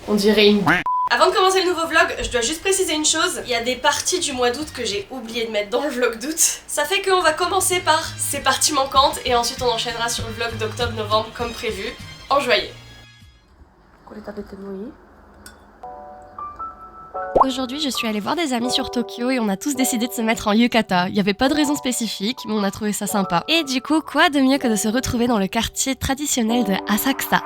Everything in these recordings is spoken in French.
On dirait une... Avant de commencer le nouveau vlog, je dois juste préciser une chose. Il y a des parties du mois d'août que j'ai oublié de mettre dans le vlog d'août. Ça fait qu'on va commencer par ces parties manquantes et ensuite on enchaînera sur le vlog d'octobre-novembre comme prévu en juillet. Aujourd'hui, je suis allée voir des amis sur Tokyo et on a tous décidé de se mettre en yukata. Il n'y avait pas de raison spécifique, mais on a trouvé ça sympa. Et du coup, quoi de mieux que de se retrouver dans le quartier traditionnel de Asakusa.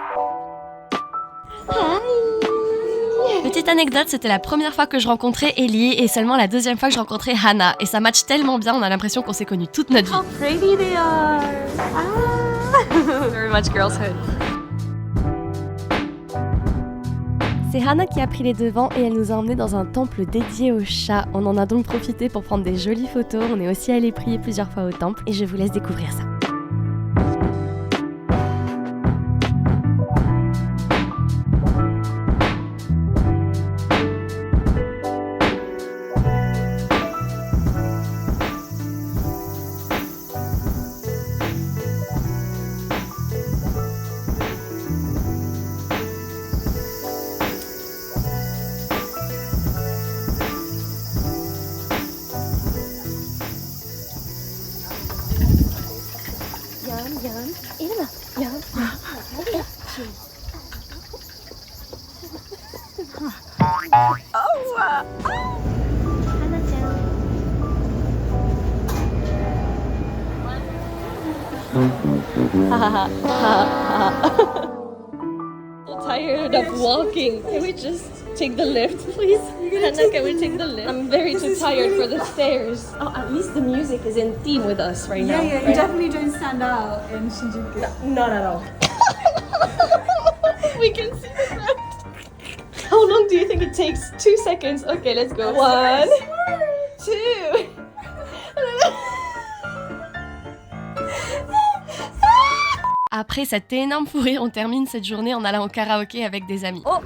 Petite anecdote, c'était la première fois que je rencontrais Ellie et seulement la deuxième fois que je rencontrais Hana. Et ça match tellement bien, on a l'impression qu'on s'est connus toute notre vie. How pretty they are! Very much girlhood. C'est Hana qui a pris les devants et elle nous a emmenés dans un temple dédié aux chats. On en a donc profité pour prendre des jolies photos. On est aussi allé prier plusieurs fois au temple et je vous laisse découvrir ça. I'm tired of walking. Can we just take the lift, please? Hannah, can we take the lift? I'm very too tired for the stairs. Oh, at least the music is in theme with us right now. Yeah, right? you definitely don't stand out in Shinjuku. Not at all. We can see the ground. How long do you think it takes? 2 seconds. Okay, let's go. 1, 2. Après cette énorme fou rire, on termine cette journée en allant au karaoké avec des amis. Oh.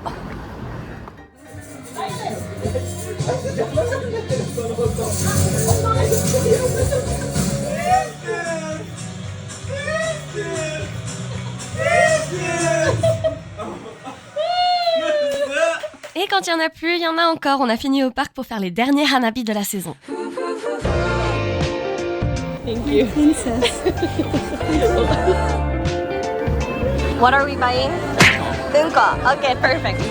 Et quand il y en a plus, il y en a encore. On a fini au parc pour faire les derniers hanabi de la saison. Thank you. Princess. What are we buying? Bunko. Okay, perfect.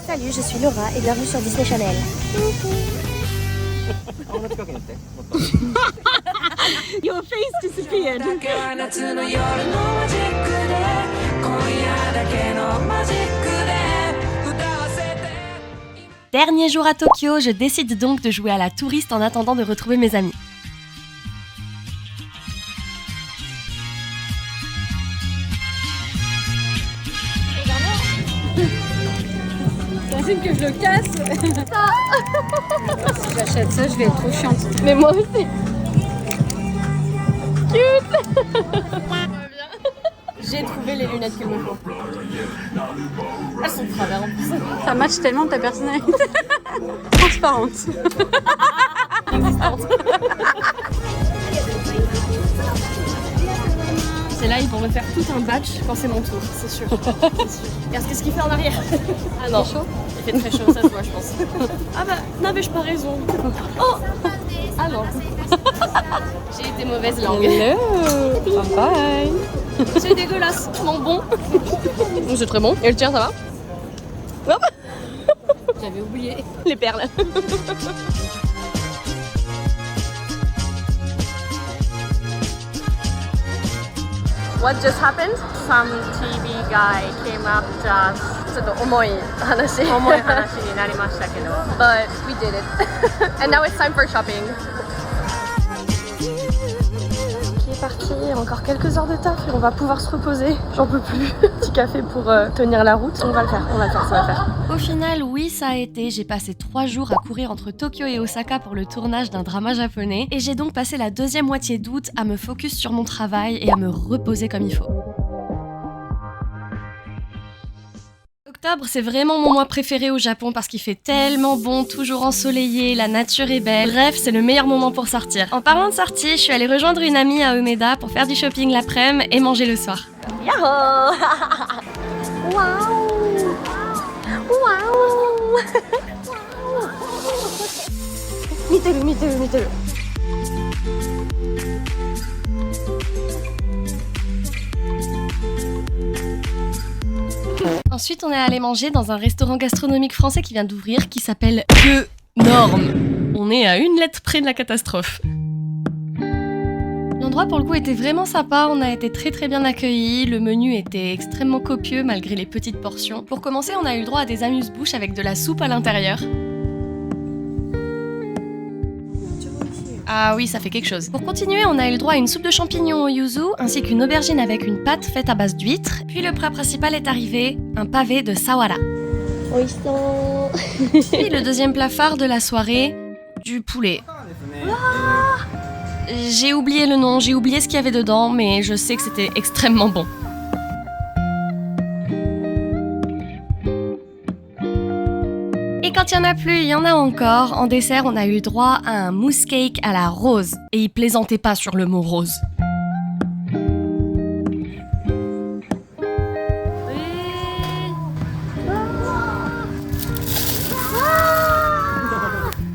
Salut, je suis Laura et bienvenue sur Disney Channel. Your face disappeared. Dernier jour à Tokyo, je décide donc de jouer à la touriste en attendant de retrouver mes amis. T'imagines que je le casse? Si j'achète ça, je vais être trop chiante. Mais moi aussi. Cute. J'ai trouvé les lunettes qu'il me faut. Elles sont de travers en plus. Ça match tellement ta personnalité. Transparente. Existante. C'est là, ils vont me faire tout un batch quand c'est mon tour, c'est sûr. Regarde qu'est-ce qu'il fait en arrière. Ah non, chaud. Il fait très chaud, ça se voit, je pense. Ah bah, n'avais-je pas raison? Oh. Ah non. J'ai été mauvaise langue. Hello. Bye. C'est dégueulasse, mon bon. C'est très bon. Et le tien, ça va? Hop. J'avais oublié les perles. What just happened? Some TV guy came up to us. ちょっと重い話になりましたけど。But we did it. And now it's time for shopping. Qui est parti, encore quelques heures de taf et on va pouvoir se reposer. J'en peux plus. café pour tenir la route. On va le faire, ça va le faire. Au final, oui, ça a été. J'ai passé 3 jours à courir entre Tokyo et Osaka pour le tournage d'un drama japonais. Et j'ai donc passé la deuxième moitié d'août à me focus sur mon travail et à me reposer comme il faut. Octobre, c'est vraiment mon mois préféré au Japon parce qu'il fait tellement bon, toujours ensoleillé, la nature est belle. Bref, c'est le meilleur moment pour sortir. En parlant de sortie, je suis allée rejoindre une amie à Umeda pour faire du shopping l'après-midi et manger le soir. Yahoo! Waouh! Waouh! Miteru. Ensuite, on est allé manger dans un restaurant gastronomique français qui vient d'ouvrir, qui s'appelle Que Norme. On est à une lettre près de la catastrophe. L'endroit pour le coup était vraiment sympa, on a été très bien accueillis, le menu était extrêmement copieux malgré les petites portions. Pour commencer, on a eu le droit à des amuse-bouches avec de la soupe à l'intérieur. Ah oui, ça fait quelque chose. Pour continuer, on a eu le droit à une soupe de champignons au yuzu, ainsi qu'une aubergine avec une pâte faite à base d'huîtres. Puis le plat principal est arrivé, un pavé de sawara. Puis le deuxième plat phare de la soirée, du poulet. J'ai oublié le nom, j'ai oublié ce qu'il y avait dedans, mais je sais que c'était extrêmement bon. Et quand il y en a plus, il y en a encore. En dessert, on a eu droit à un mousse cake à la rose. Et il plaisantait pas sur le mot rose.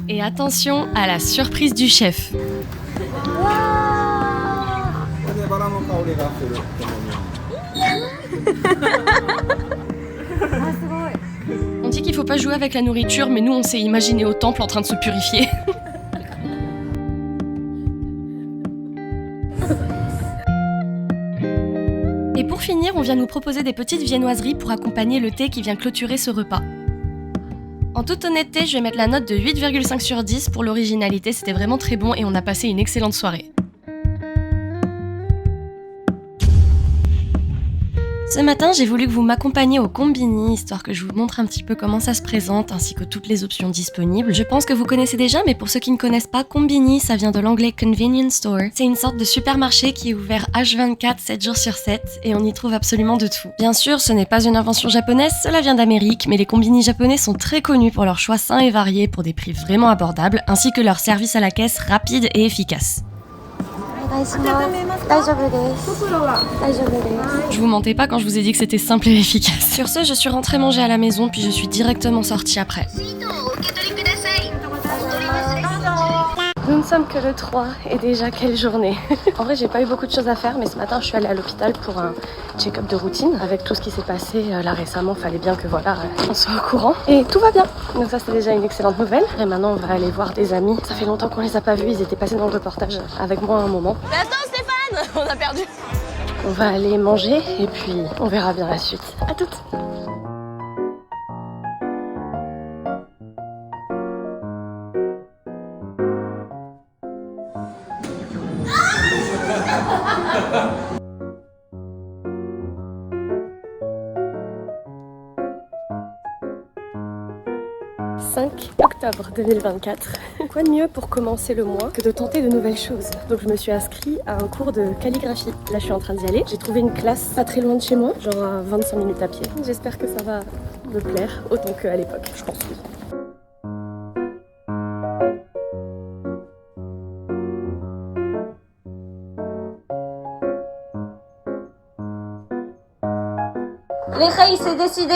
Et attention à la surprise du chef. On dit qu'il faut pas jouer avec la nourriture, mais nous on s'est imaginé au temple en train de se purifier. Et pour finir, on vient nous proposer des petites viennoiseries pour accompagner le thé qui vient clôturer ce repas. En toute honnêteté, je vais mettre la note de 8,5 sur 10 pour l'originalité, c'était vraiment très bon et on a passé une excellente soirée. Ce matin, j'ai voulu que vous m'accompagniez au Konbini, histoire que je vous montre un petit peu comment ça se présente, ainsi que toutes les options disponibles. Je pense que vous connaissez déjà, mais pour ceux qui ne connaissent pas, Konbini, ça vient de l'anglais Convenience Store. C'est une sorte de supermarché qui est ouvert H24, 7 jours sur 7, et on y trouve absolument de tout. Bien sûr, ce n'est pas une invention japonaise, cela vient d'Amérique, mais les Konbini japonais sont très connus pour leurs choix sains et variés pour des prix vraiment abordables, ainsi que leur service à la caisse rapide et efficace. Je vous mentais pas quand je vous ai dit que c'était simple et efficace. Sur ce, je suis rentrée manger à la maison, puis je suis directement sortie après. Nous ne sommes que le 3 et déjà quelle journée. En vrai, j'ai pas eu beaucoup de choses à faire, mais ce matin, je suis allée à l'hôpital pour un check-up de routine. Avec tout ce qui s'est passé là récemment, fallait bien que voilà, on soit au courant. Et tout va bien. Donc ça, c'est déjà une excellente nouvelle. Et maintenant, on va aller voir des amis. Ça fait longtemps qu'on les a pas vus, ils étaient passés dans le reportage avec moi à un moment. Mais attends Stéphane, on a perdu. On va aller manger et puis on verra bien la suite. À toutes. « 5 octobre 2024. Quoi de mieux pour commencer le mois que de tenter de nouvelles choses. Donc je me suis inscrite à un cours de calligraphie. Là je suis en train d'y aller. J'ai trouvé une classe pas très loin de chez moi, genre à 25 minutes à pied. J'espère que ça va me plaire autant qu'à l'époque, je pense. Les reilles, c'est décidé.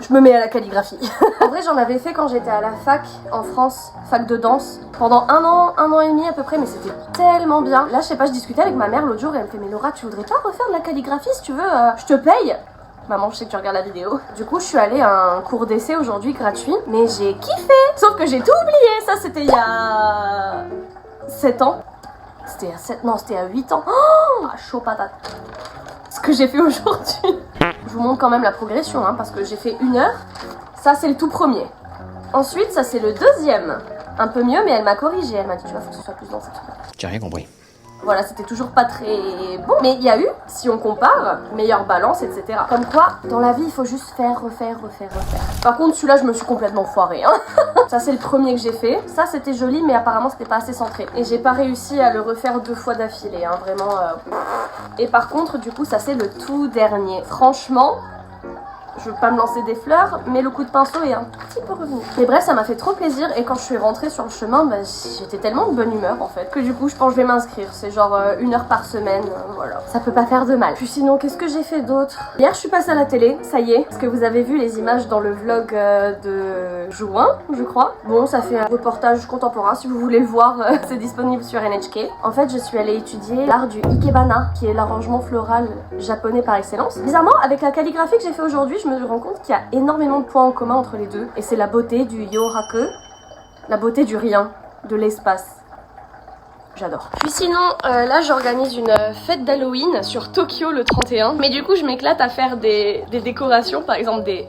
Je me mets à la calligraphie. En vrai, j'en avais fait quand j'étais à la fac en France, fac de danse, pendant un an et demi à peu près, mais c'était tellement bien. Là, je sais pas, je discutais avec ma mère l'autre jour et elle me fait « Mais Laura, tu voudrais pas refaire de la calligraphie si tu veux je te paye !» Maman, je sais que tu regardes la vidéo. Du coup, je suis allée à un cours d'essai aujourd'hui gratuit, mais j'ai kiffé. Sauf que j'ai tout oublié. Ça, c'était il y a 7 ans. C'était à 8 ans. Oh, chaud patate. Ce que j'ai fait aujourd'hui. Je vous montre quand même la progression, hein, parce que j'ai fait 1 heure. Ça, c'est le tout premier. Ensuite, ça, c'est le deuxième. Un peu mieux, mais elle m'a corrigé. Elle m'a dit, tu vois, faut que ce soit plus dans cette. J'ai rien compris. Voilà, c'était toujours pas très bon. Mais il y a eu, si on compare, meilleure balance, etc. Comme quoi, dans la vie, il faut juste faire, refaire. Par contre, celui-là, je me suis complètement foirée. Hein. Ça, c'est le premier que j'ai fait. Ça, c'était joli, mais apparemment, c'était pas assez centré. Et j'ai pas réussi à le refaire 2 fois d'affilée. Hein. Vraiment. Et par contre, du coup, ça, c'est le tout dernier. Franchement... Je veux pas me lancer des fleurs, mais le coup de pinceau est un petit peu revenu. Mais bref, ça m'a fait trop plaisir et quand je suis rentrée sur le chemin, bah, j'étais tellement de bonne humeur en fait que du coup je pense que je vais m'inscrire. C'est genre 1 heure par semaine, voilà. Ça peut pas faire de mal. Puis sinon, qu'est-ce que j'ai fait d'autre? Hier, je suis passée à la télé, ça y est. Parce que vous avez vu les images dans le vlog de juin, je crois. Bon, ça fait un reportage contemporain. Si vous voulez le voir, c'est disponible sur NHK. En fait, je suis allée étudier l'art du ikebana, qui est l'arrangement floral japonais par excellence. Bizarrement, avec la calligraphie que j'ai fait aujourd'hui, je me rends compte qu'il y a énormément de points en commun entre les deux. Et c'est la beauté du yoraku, la beauté du rien, de l'espace. J'adore. Puis sinon, là j'organise une fête d'Halloween sur Tokyo le 31. Mais du coup je m'éclate à faire des décorations, par exemple des...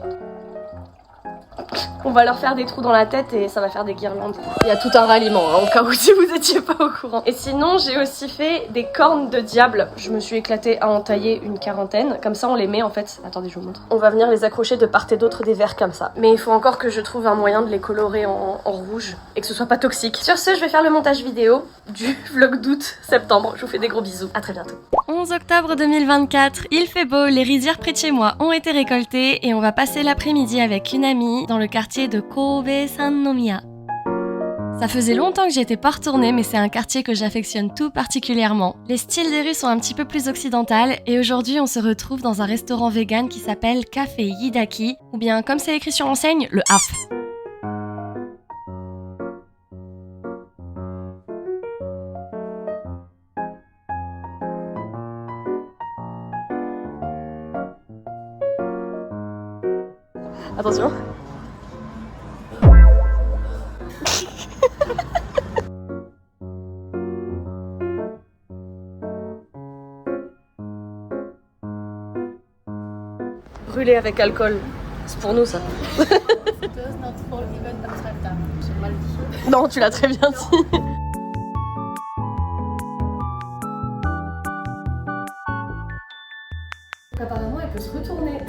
On va leur faire des trous dans la tête et ça va faire des guirlandes. Il y a tout un ralliement, hein, au cas où si vous étiez pas au courant. Et sinon, j'ai aussi fait des cornes de diable. Je me suis éclatée à en tailler une 40aine. Comme ça, on les met en fait... Attendez, je vous montre. On va venir les accrocher de part et d'autre des verres comme ça. Mais il faut encore que je trouve un moyen de les colorer en rouge et que ce soit pas toxique. Sur ce, je vais faire le montage vidéo du vlog d'août-septembre. Je vous fais des gros bisous. À très bientôt. 11 octobre 2024, il fait beau, les rizières près de chez moi ont été récoltées et on va passer l'après-midi avec une amie dans le quartier de Kobe-Sannomiya. Ça faisait longtemps que j'y étais pas retournée, mais c'est un quartier que j'affectionne tout particulièrement. Les styles des rues sont un petit peu plus occidentales et aujourd'hui on se retrouve dans un restaurant vegan qui s'appelle Café Yidaki, ou bien comme c'est écrit sur l'enseigne, le HAF. Attention. Brûler avec alcool, c'est pour nous ça. Non, tu l'as très bien dit. Apparemment, elle peut se retourner.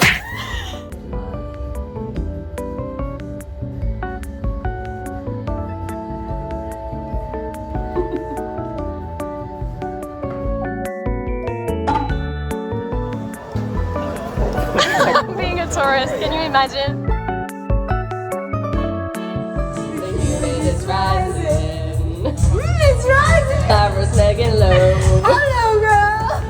Being a tourist, can you imagine? It's rising. It's rising. Iris, Megan Lowe. Hello, girl.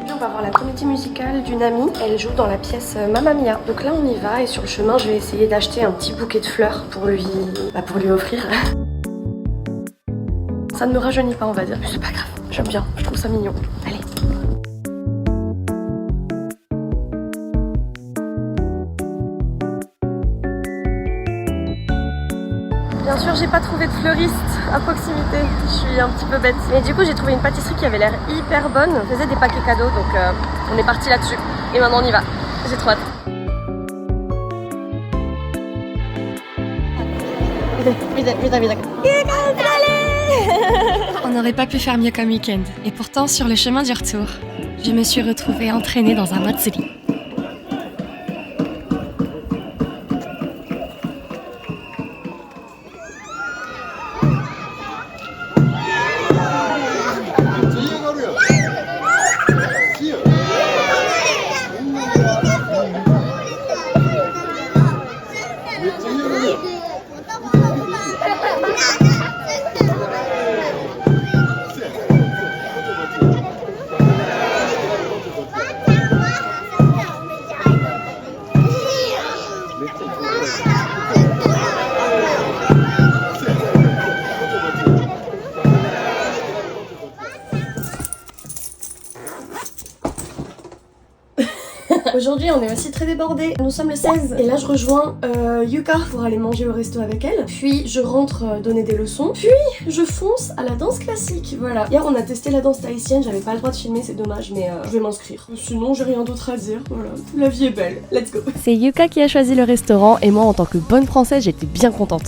On va voir la comédie musicale d'une amie. Elle joue dans la pièce Mamma Mia. Donc là, on y va et sur le chemin, je vais essayer d'acheter un petit bouquet de fleurs pour lui offrir. Ça ne me rajeunit pas, on va dire. Mais c'est pas grave, j'aime bien, je trouve ça mignon. Allez. Bien sûr, j'ai pas trouvé de fleuriste à proximité. Je suis un petit peu bête. Mais du coup, j'ai trouvé une pâtisserie qui avait l'air hyper bonne. On faisait des paquets cadeaux, donc on est parti là-dessus. Et maintenant, on y va. J'ai trop hâte. On n'aurait pas pu faire mieux comme week-end. Et pourtant, sur le chemin du retour, je me suis retrouvée entraînée dans un matsuri. Aujourd'hui on est aussi très débordés. Nous sommes le 16 et là je rejoins Yuka pour aller manger au resto avec elle. Puis je rentre donner des leçons. Puis je fonce à la danse classique. Voilà. Hier on a testé la danse tahitienne, j'avais pas le droit de filmer, c'est dommage, mais je vais m'inscrire. Sinon j'ai rien d'autre à dire. Voilà. La vie est belle. Let's go. C'est Yuka qui a choisi le restaurant et moi en tant que bonne française j'étais bien contente.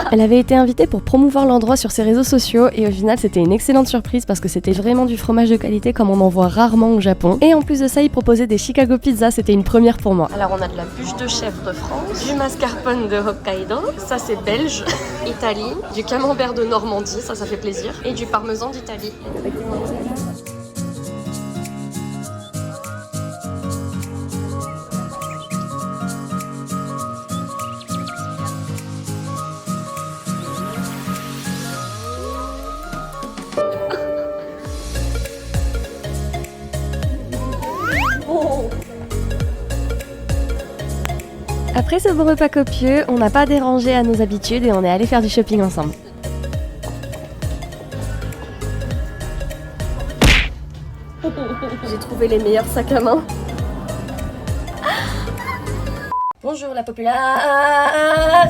Elle avait été invitée pour promouvoir l'endroit sur ses réseaux sociaux et au final c'était une excellente surprise parce que c'était vraiment du fromage de qualité comme on en voit rarement au Japon. Et en plus de ça, ils proposaient des Chicago Pizza, c'était une première pour moi. Alors on a de la bûche de chèvre de France, du mascarpone de Hokkaido, ça c'est belge, Italie, du camembert de Normandie, ça fait plaisir, et du parmesan d'Italie. Après ce beau repas copieux, on n'a pas dérangé à nos habitudes et on est allé faire du shopping ensemble. J'ai trouvé les meilleurs sacs à main. Bonjour la populace.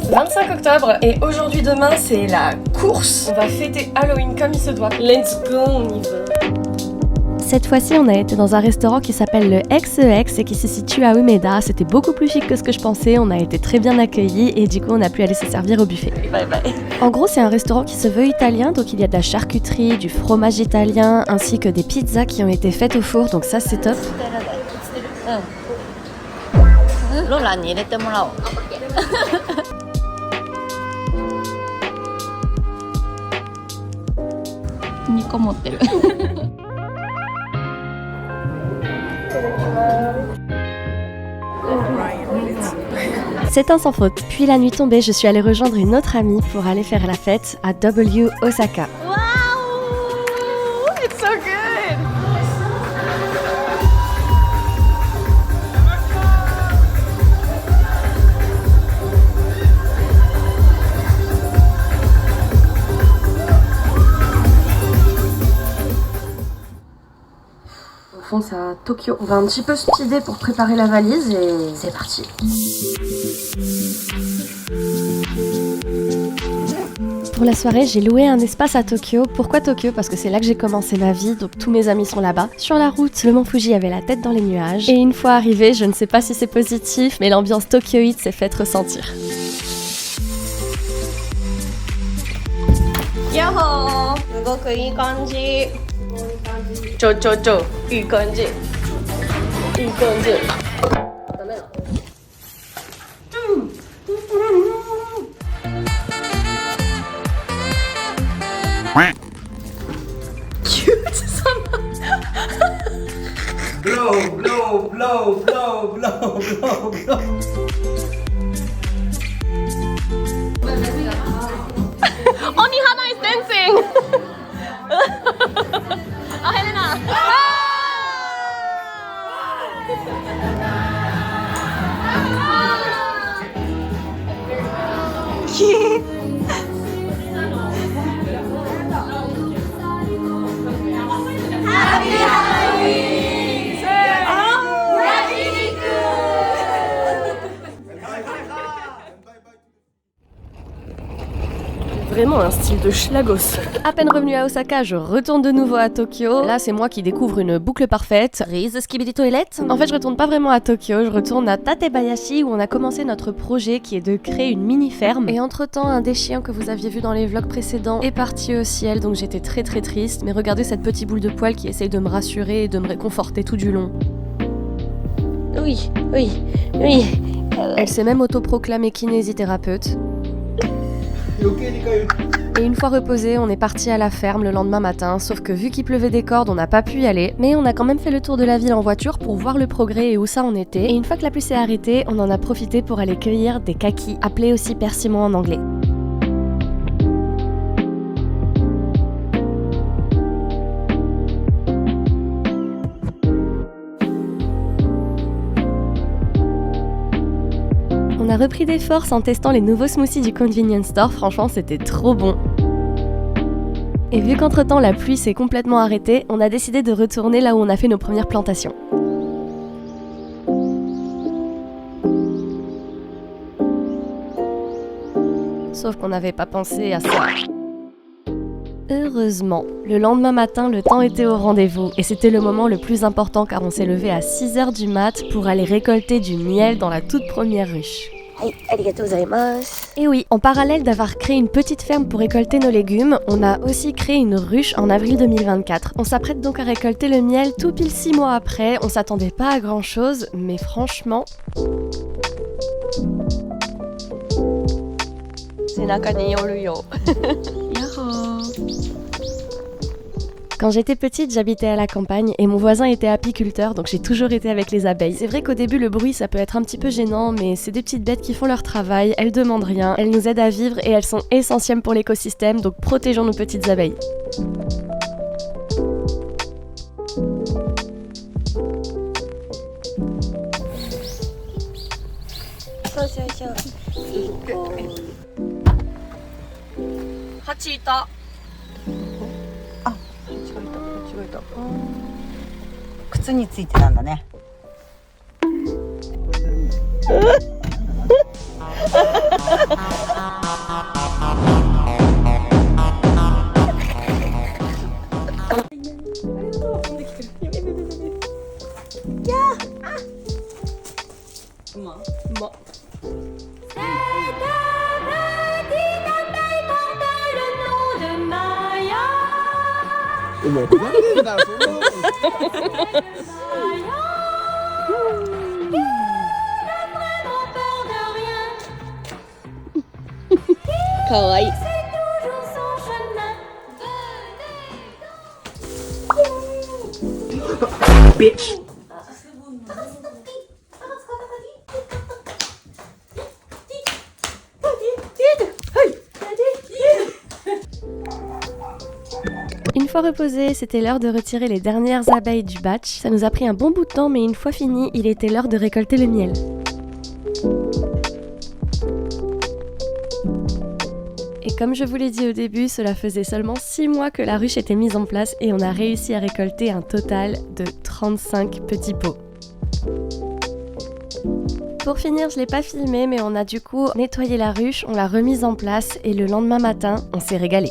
25 octobre et aujourd'hui demain c'est la course. On va fêter Halloween comme il se doit. Let's go, on y va. Cette fois-ci, on a été dans un restaurant qui s'appelle le XEX et qui se situe à Umeda. C'était beaucoup plus chic que ce que je pensais, on a été très bien accueillis et du coup on a pu aller se servir au buffet. Bye bye. En gros, c'est un restaurant qui se veut italien, donc il y a de la charcuterie, du fromage italien, ainsi que des pizzas qui ont été faites au four, donc ça c'est top. C'est un sans faute. Puis la nuit tombée, je suis allée rejoindre une autre amie pour aller faire la fête à W Osaka. Wow! It's so good! Au fond, c'est à Tokyo. On va un petit peu speeder pour préparer la valise et c'est parti. Pour la soirée, j'ai loué un espace à Tokyo. Pourquoi Tokyo? Parce que c'est là que j'ai commencé ma vie, donc tous mes amis sont là-bas. Sur la route, le mont Fuji avait la tête dans les nuages. Et une fois arrivé, je ne sais pas si c'est positif, mais l'ambiance tokyoïde s'est faite ressentir. Yoho! Sugoku ii kanji. Cho cho cho. Ii kanji. Ii kanji. Blow, blow, blow, blow, blow, blow, blow. Only Hana is dancing! Oh, Helena! Vraiment un style de schlagos. À peine revenu à Osaka, je retourne de nouveau à Tokyo. Là, c'est moi qui découvre une boucle parfaite. Riz Skibidi Toilette. En fait, je retourne pas vraiment à Tokyo, je retourne à Tatebayashi où on a commencé notre projet qui est de créer une mini-ferme. Et entre-temps, un des chiens que vous aviez vu dans les vlogs précédents est parti au ciel, donc j'étais très très triste. Mais regardez cette petite boule de poil qui essaye de me rassurer et de me réconforter tout du long. Oui, oui, oui. Elle s'est même autoproclamée kinésithérapeute. Et une fois reposé, on est parti à la ferme le lendemain matin, sauf que vu qu'il pleuvait des cordes, on n'a pas pu y aller. Mais on a quand même fait le tour de la ville en voiture pour voir le progrès et où ça en était. Et une fois que la pluie s'est arrêtée, on en a profité pour aller cueillir des kakis, appelés aussi persimmons en anglais. On a repris des forces en testant les nouveaux smoothies du convenience store, franchement c'était trop bon. Et vu qu'entre temps la pluie s'est complètement arrêtée, on a décidé de retourner là où on a fait nos premières plantations. sauf qu'on n'avait pas pensé à ça. Heureusement, le lendemain matin, le temps était au rendez-vous et c'était le moment le plus important car on s'est levé à 6h du mat pour aller récolter du miel dans la toute première ruche. Et oui, en parallèle d'avoir créé une petite ferme pour récolter nos légumes, on a aussi créé une ruche en avril 2024. On s'apprête donc à récolter le miel tout pile 6 mois après, on s'attendait pas à grand chose, mais franchement... Quand j'étais petite, j'habitais à la campagne et mon voisin était apiculteur, donc j'ai toujours été avec les abeilles. C'est vrai qu'au début, le bruit, ça peut être un petit peu gênant, mais c'est des petites bêtes qui font leur travail, elles demandent rien, elles nous aident à vivre et elles sont essentielles pour l'écosystème, donc protégeons nos petites abeilles. Hachita. 靴についてたんだね。かわいい。Bitch. Une fois reposé, c'était l'heure de retirer les dernières abeilles du batch. Ça nous a pris un bon bout de temps, mais une fois fini, il était l'heure de récolter le miel. Et comme je vous l'ai dit au début, cela faisait seulement 6 mois que la ruche était mise en place et on a réussi à récolter un total de 35 petits pots. Pour finir, je l'ai pas filmé, mais on a du coup nettoyé la ruche, on l'a remise en place et le lendemain matin, on s'est régalé.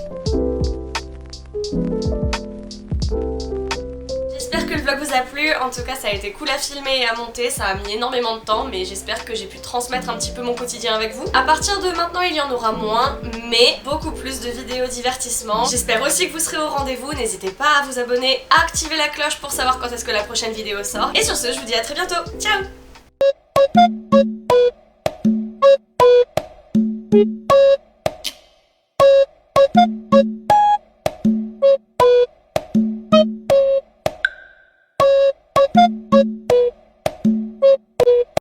J'espère que le vlog vous a plu, en tout cas ça a été cool à filmer et à monter, ça a mis énormément de temps mais j'espère que j'ai pu transmettre un petit peu mon quotidien avec vous. À partir de maintenant il y en aura moins mais beaucoup plus de vidéos divertissement. J'espère aussi que vous serez au rendez-vous, n'hésitez pas à vous abonner, à activer la cloche pour savoir quand est-ce que la prochaine vidéo sort. Et sur ce je vous dis à très bientôt, ciao.